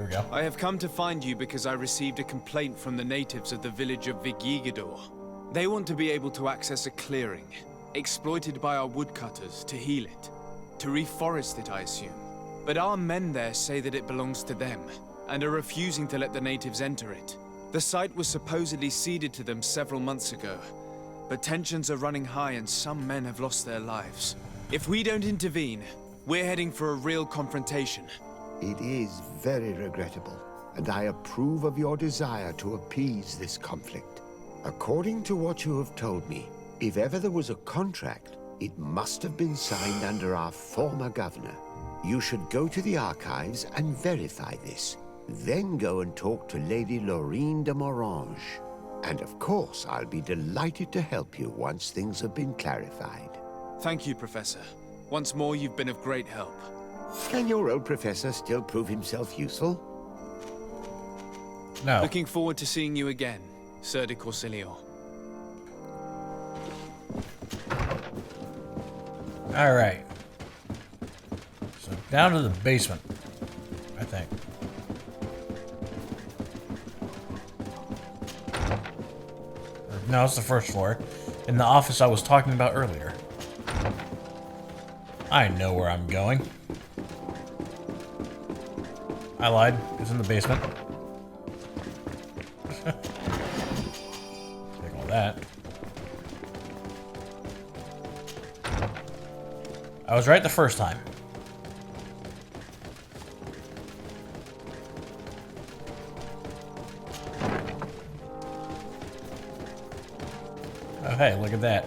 we go. I have come to find you because I received a complaint from the natives of the village of Vigigador. They want to be able to access a clearing, exploited by our woodcutters to heal it. To reforest it, I assume. But our men there say that it belongs to them, and are refusing to let the natives enter it. The site was supposedly ceded to them several months ago, but tensions are running high and some men have lost their lives. If we don't intervene, we're heading for a real confrontation. It is very regrettable, and I approve of your desire to appease this conflict. According to what you have told me, if ever there was a contract, it must have been signed under our former governor. You should go to the archives and verify this. Then go and talk to Lady Laurine de Morange. And of course, I'll be delighted to help you once things have been clarified. Thank you, Professor. Once more, you've been of great help. Can your old professor still prove himself useful? No. Looking forward to seeing you again, Sir de Corsilio. Alright. So down to the basement, I think. No, it's the first floor. In the office I was talking about earlier. I know where I'm going. I lied. It's in the basement. Take all that. I was right the first time. Oh, hey, look at that.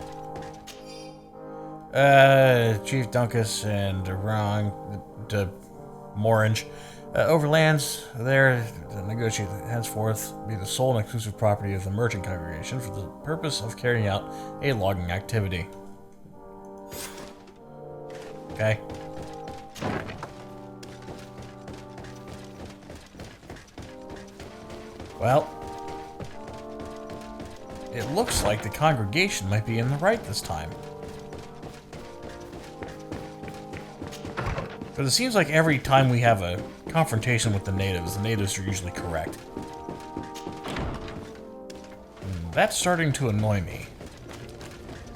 Chief Dunkus and Rong de Morange overlands there to negotiate henceforth be the sole and exclusive property of the merchant congregation for the purpose of carrying out a logging activity. Okay. Well, it looks like the congregation might be in the right this time. But it seems like every time we have a confrontation with the natives are usually correct. And that's starting to annoy me.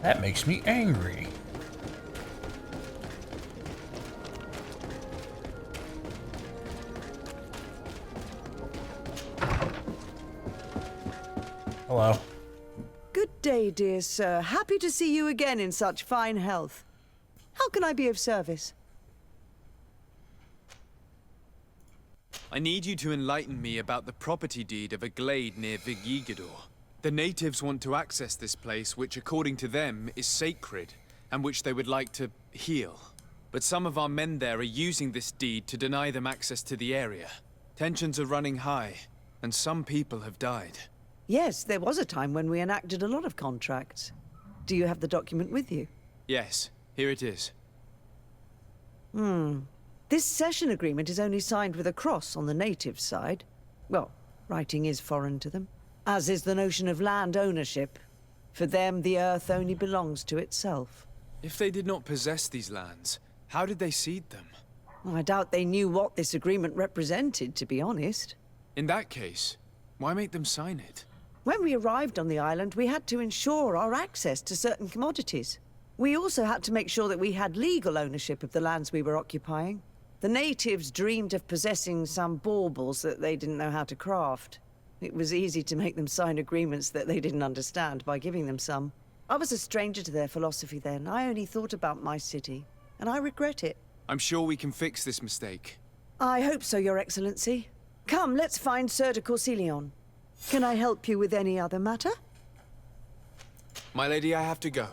That makes me angry. Hello. Good day, dear sir. Happy to see you again in such fine health. How can I be of service? I need you to enlighten me about the property deed of a glade near Vigigador. The natives want to access this place, which according to them is sacred, and which they would like to heal. But some of our men there are using this deed to deny them access to the area. Tensions are running high, and some people have died. Yes, there was a time when we enacted a lot of contracts. Do you have the document with you? Yes, here it is. This cession agreement is only signed with a cross on the native side. Well, writing is foreign to them, as is the notion of land ownership. For them, the earth only belongs to itself. If they did not possess these lands, how did they cede them? I doubt they knew what this agreement represented, to be honest. In that case, why make them sign it? When we arrived on the island, we had to ensure our access to certain commodities. We also had to make sure that we had legal ownership of the lands we were occupying. The natives dreamed of possessing some baubles that they didn't know how to craft. It was easy to make them sign agreements that they didn't understand by giving them some. I was a stranger to their philosophy then. I only thought about my city, and I regret it. I'm sure we can fix this mistake. I hope so, Your Excellency. Come, let's find Sir de Corsillion. Can I help you with any other matter? My lady, I have to go.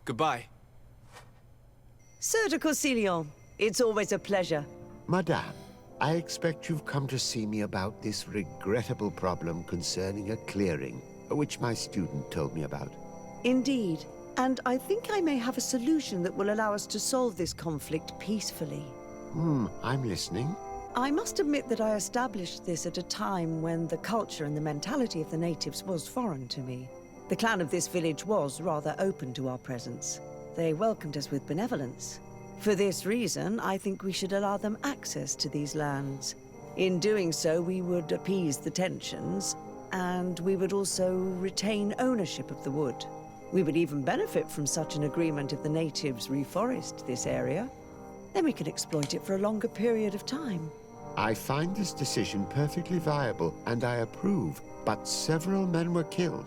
Goodbye. Sir de Corsillion, it's always a pleasure. Madame, I expect you've come to see me about this regrettable problem concerning a clearing, which my student told me about. Indeed. And I think I may have a solution that will allow us to solve this conflict peacefully. I'm listening. I must admit that I established this at a time when the culture and the mentality of the natives was foreign to me. The clan of this village was rather open to our presence. They welcomed us with benevolence. For this reason, I think we should allow them access to these lands. In doing so, we would appease the tensions, and we would also retain ownership of the wood. We would even benefit from such an agreement if the natives reforest this area. Then we could exploit it for a longer period of time. I find this decision perfectly viable, and I approve. But several men were killed,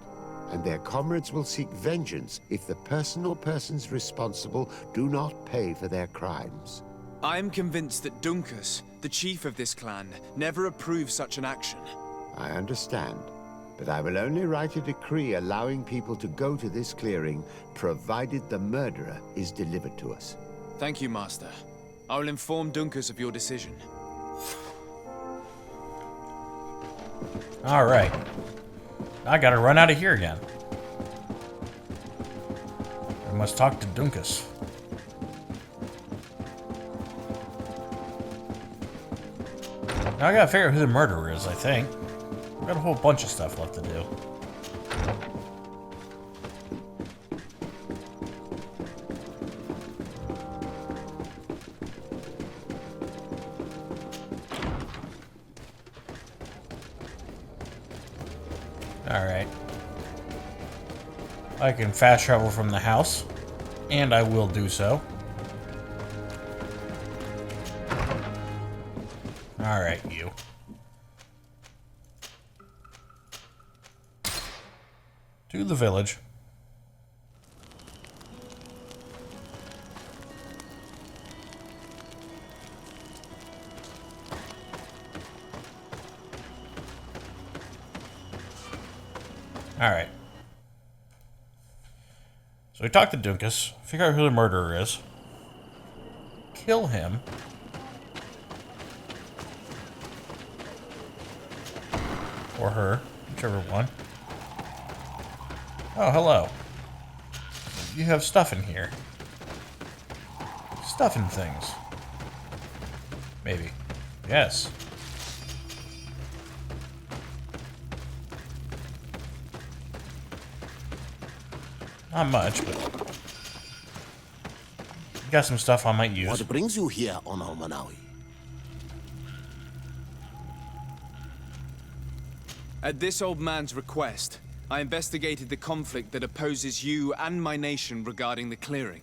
and their comrades will seek vengeance if the person or persons responsible do not pay for their crimes. I am convinced that Dunkus, the chief of this clan, never approved such an action. I understand, but I will only write a decree allowing people to go to this clearing, provided the murderer is delivered to us. Thank you, Master. I will inform Dunkus of your decision. Alright. I gotta run out of here again. I must talk to Dunkus. Now I gotta figure out who the murderer is, I think. I've got a whole bunch of stuff left to do. Alright. I can fast travel from the house, and I will do so. Alright, you. To the village. Alright. So we talk to Dunkus, figure out who the murderer is, kill him, or her, whichever one. Oh, hello. You have stuff in here. Stuff and things. Maybe. Yes. Not much, but got some stuff I might use. What brings you here on Almanawi? At this old man's request, I investigated the conflict that opposes you and my nation regarding the clearing.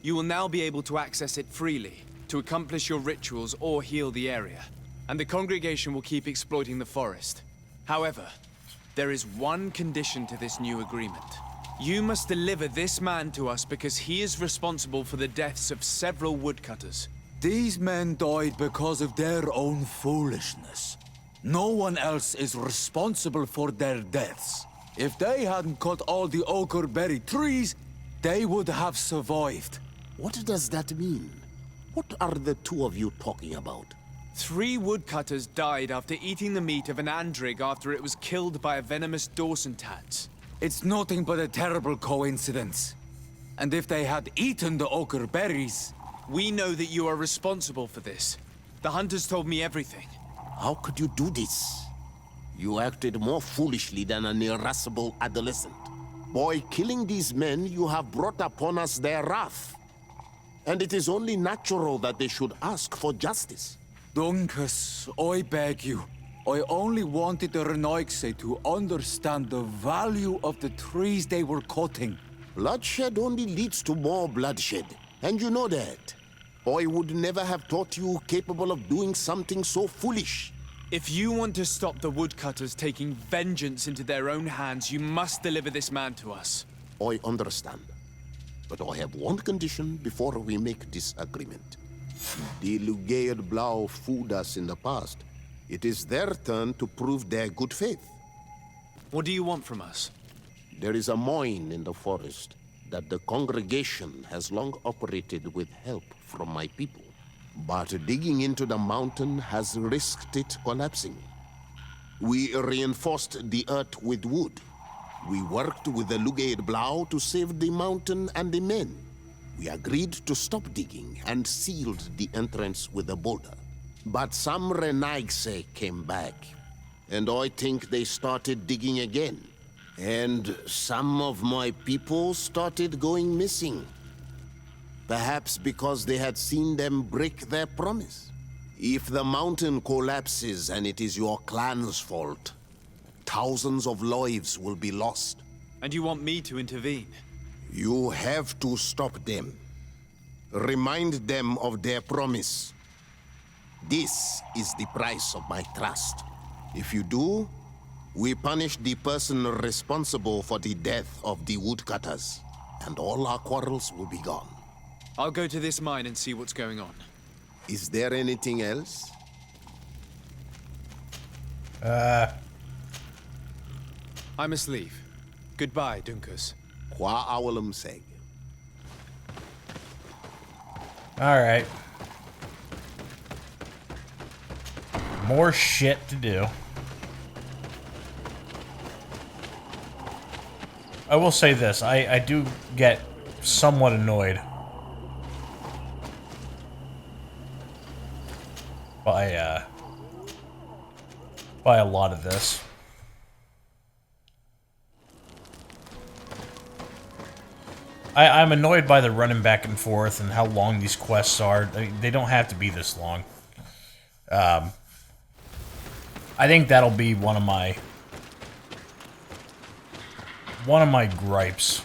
You will now be able to access it freely, to accomplish your rituals or heal the area. And the congregation will keep exploiting the forest. However, there is one condition to this new agreement. You must deliver this man to us because he is responsible for the deaths of several woodcutters. These men died because of their own foolishness. No one else is responsible for their deaths. If they hadn't cut all the ochreberry trees, they would have survived. What does that mean? What are the two of you talking about? 3 woodcutters died after eating the meat of an andrig after it was killed by a venomous Dawson tats. It's nothing but a terrible coincidence. And if they had eaten the ochre berries... We know that you are responsible for this. The hunters told me everything. How could you do this? You acted more foolishly than an irascible adolescent. By killing these men, you have brought upon us their wrath. And it is only natural that they should ask for justice. Dunkus, I beg you. I only wanted the Renoixe to understand the value of the trees they were cutting. Bloodshed only leads to more bloodshed, and you know that. I would never have thought you capable of doing something so foolish. If you want to stop the woodcutters taking vengeance into their own hands, you must deliver this man to us. I understand. But I have one condition before we make this agreement. The Lugaid Blau fooled us in the past. It is their turn to prove their good faith. What do you want from us? There is a mine in the forest that the congregation has long operated with help from my people. But digging into the mountain has risked it collapsing. We reinforced the earth with wood. We worked with the Lugaid Blau to save the mountain and the men. We agreed to stop digging and sealed the entrance with a boulder. But some Renoixe came back, and I think they started digging again. And some of my people started going missing. Perhaps because they had seen them break their promise. If the mountain collapses and it is your clan's fault, thousands of lives will be lost. And you want me to intervene? You have to stop them. Remind them of their promise. This is the price of my trust. If you do, we punish the person responsible for the death of the woodcutters, and all our quarrels will be gone. I'll go to this mine and see what's going on. Is there anything else? I must leave. Goodbye, Dunkus. Qua awalum seg. Alright. More shit to do. I will say this, I do get somewhat annoyed by a lot of this. I'm annoyed by the running back and forth and how long these quests are. I mean, they don't have to be this long. I think that'll be one of my gripes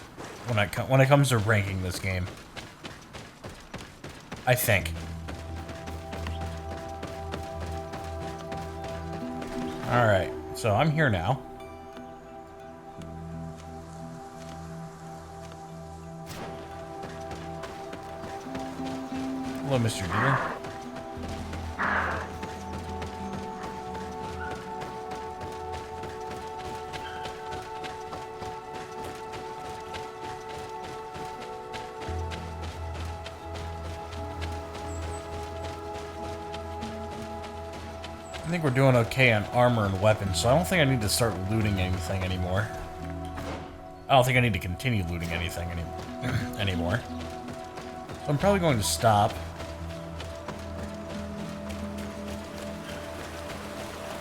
when it comes to ranking this game. I think. All right, so I'm here now. Hello, Mr. Deer. I think we're doing okay on armor and weapons, so I don't think I need to start looting anything anymore. I don't think I need to continue looting anything anymore. So I'm probably going to stop.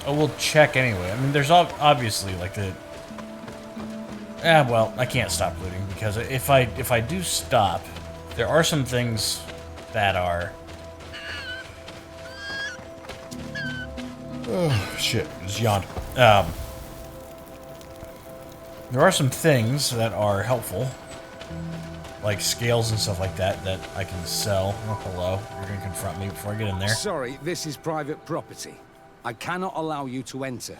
Oh, we'll check anyway. I mean, there's obviously like the... well, I can't stop looting because if I do stop, there are some things that are... Oh, shit. Just yawned. There are some things that are helpful, like scales and stuff like that, that I can sell. Oh, hello. You're going to confront me before I get in there. Sorry, this is private property. I cannot allow you to enter.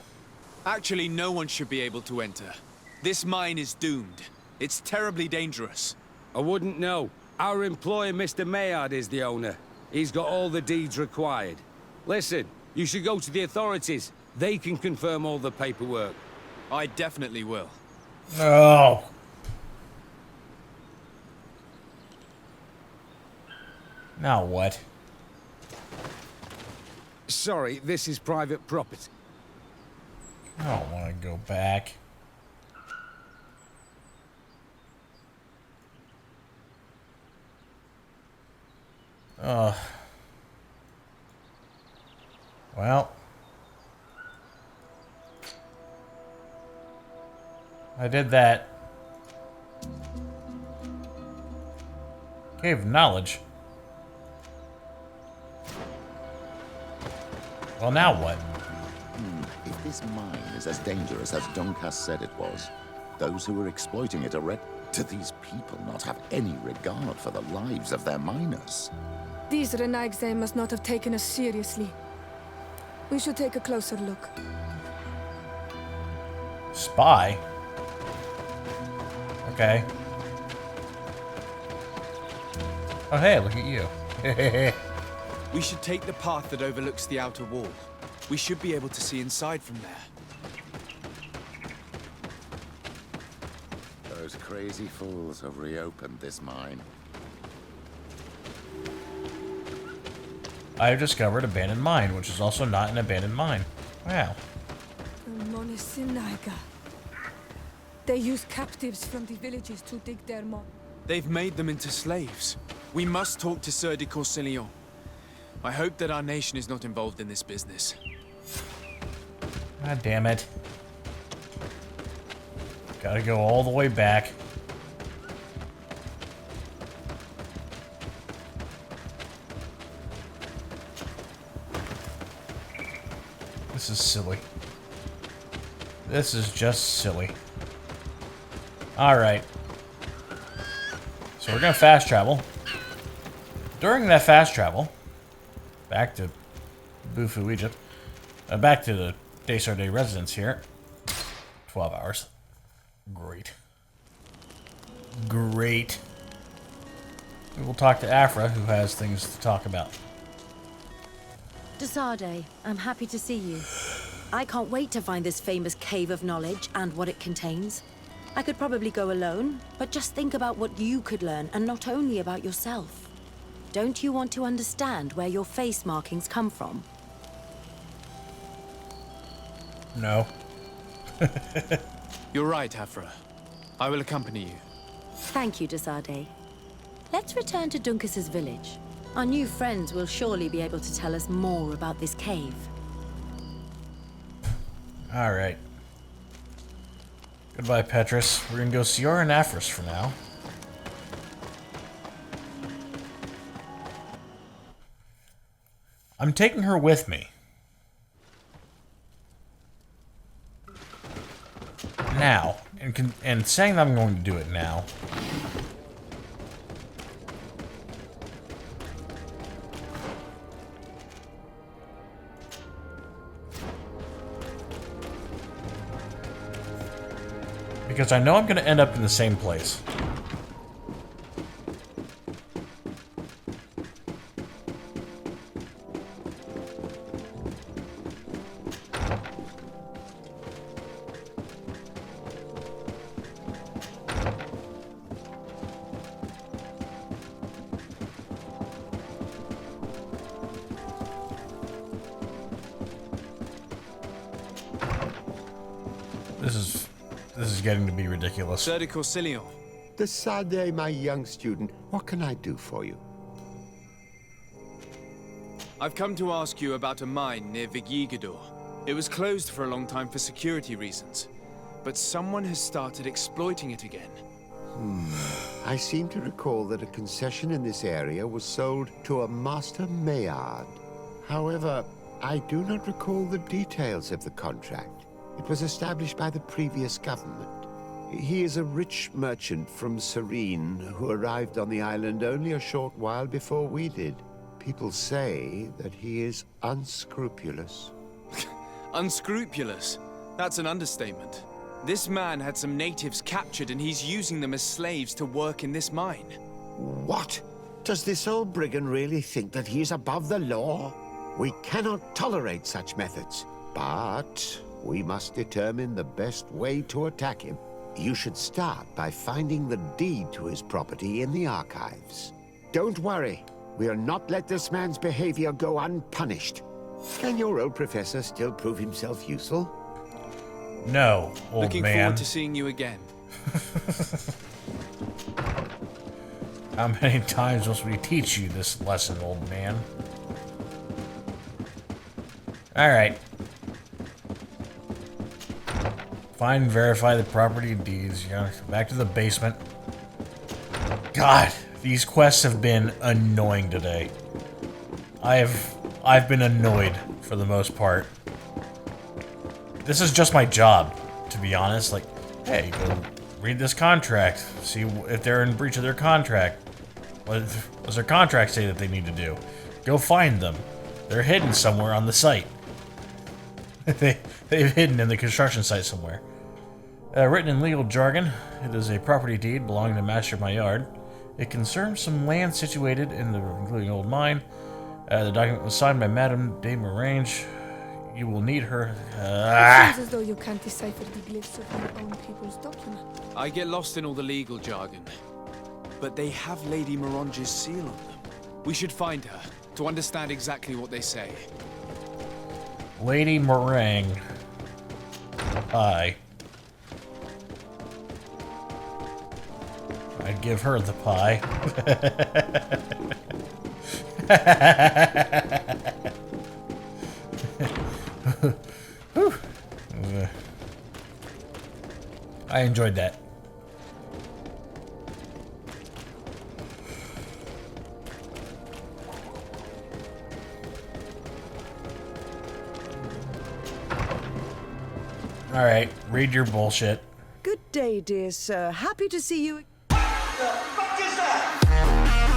Actually, no one should be able to enter. This mine is doomed. It's terribly dangerous. I wouldn't know. Our employer, Mr. Maillard, is the owner. He's got all the deeds required. Listen, you should go to the authorities. They can confirm all the paperwork. I definitely will. No. Now what? Sorry, this is private property. I don't want to go back. Well. I did that. Cave of Knowledge. Well, now what? If this mine is as dangerous as Dunkas said it was, those who are exploiting it are do these people not have any regard for the lives of their miners? These Renagse must not have taken us seriously. We should take a closer look. Spy? Okay. Oh, hey, look at you. We should take the path that overlooks the outer wall. We should be able to see inside from there. Those crazy fools have reopened this mine. I have discovered abandoned mine, which is also not an abandoned mine. Wow. Monisinaga. They use captives from the villages to dig their mine. They've made them into slaves. We must talk to Sir de Corsillon. I hope that our nation is not involved in this business. God damn it. Gotta go all the way back. This is silly. This is just silly. Alright. So we're gonna fast travel. During that fast travel, back to Bufu, Egypt, back to the Desarde residence here. 12 hours. Great. Great. We will talk to Afra, who has things to talk about. Desarde, I'm happy to see you. I can't wait to find this famous cave of knowledge and what it contains. I could probably go alone, but just think about what you could learn, and not only about yourself. Don't you want to understand where your face markings come from? No. You're right, Afra. I will accompany you. Thank you, Desarde. Let's return to Duncas's village. Our new friends will surely be able to tell us more about this cave. Alright. Goodbye, Petrus. We're gonna go see Siora and Afris for now. I'm taking her with me. Now. And saying that I'm going to do it now. Because I know I'm going to end up in the same place. This is getting to be ridiculous. Sir de Corsilion. Desarde, my young student, what can I do for you? I've come to ask you about a mine near Vigigador. It was closed for a long time for security reasons, but someone has started exploiting it again. I seem to recall that a concession in this area was sold to a Master Maillard. However, I do not recall the details of the contract. It was established by the previous government. He is a rich merchant from Serene who arrived on the island only a short while before we did. People say that he is unscrupulous. Unscrupulous? That's an understatement. This man had some natives captured and he's using them as slaves to work in this mine. What? Does this old brigand really think that he is above the law? We cannot tolerate such methods, but we must determine the best way to attack him. You should start by finding the deed to his property in the archives. Don't worry. We'll not let this man's behavior go unpunished. Can your old professor still prove himself useful? No, old Looking man. forward to seeing you again. How many times must we teach you this lesson, old man? Alright. Find and verify the property deeds. You know, back to the basement. God, these quests have been annoying today. I've been annoyed for the most part. This is just my job, to be honest. Like, hey, go read this contract. See if they're in breach of their contract. What does their contract say that they need to do? Go find them. They're hidden somewhere on the site. They've hidden in the construction site somewhere. Written in legal jargon, it is a property deed belonging to Master Maillard. It concerns some land situated in the including old mine. The document was signed by Madame de Morange. You will need her. It seems as though you can't decipher the glyphs of your own people's document. I get lost in all the legal jargon, but they have Lady Morange's seal on them. We should find her to understand exactly what they say. Lady Meringue. Pie. I'd give her the pie. I enjoyed that. Alright, read your bullshit. Good day, dear sir. Happy to see you. The fuck is that?